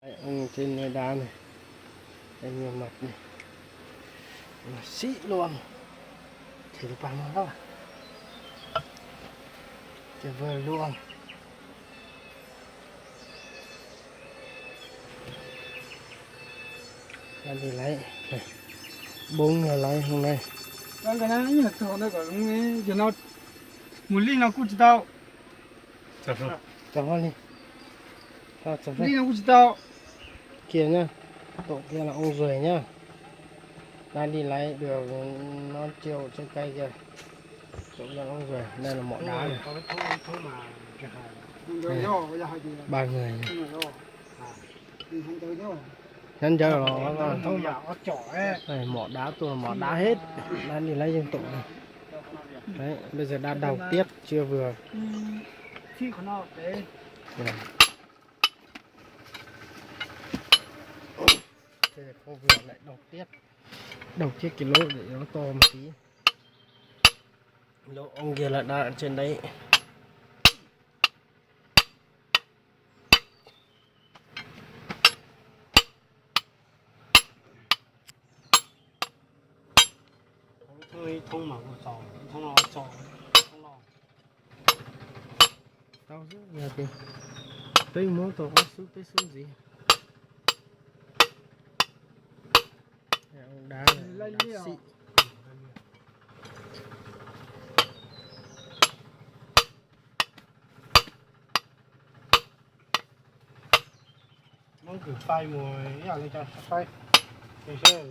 Ông trên đá này, đây nhiều mặt này, mà xị luôn, chỉ được bằng nó thôi, tuyệt vời luôn. Làm gì lấy, này, 4 người lấy hôm nay. cái này nhỉ, thằng nó gọi nó nó một ly nó cũng chỉ tao, Chào đi, chào ly nó cũng chỉ tao. kia nhá, tổ kia là ông rể nhá, đang đi lấy được nó chiều trên cây kia, tổ kia là ông rể, đây là mỏ đá này, ba người này. Nhân giờ nó Không bảo có chỏ ấy. này, mỏ đá tôi là mỏ đá hết, đang đi lấy dân tổ này. Đấy, bây giờ đã đầu tiết chưa vừa. Khi có nào đấy. Bây giờ không vừa lại đầu tiết. Đầu tiết cái lỗ để nó to một tí. Lỗ ông kia là đang ở trên đấy. Thông mà trò, thông nào trò, thông nào. Tao rất nhiều tiền. Tới món tổ có xuống tới xuống gì. Ông đá này, đá xị. Món cử phai mùi, ý là lên cho phai. Thì sẽ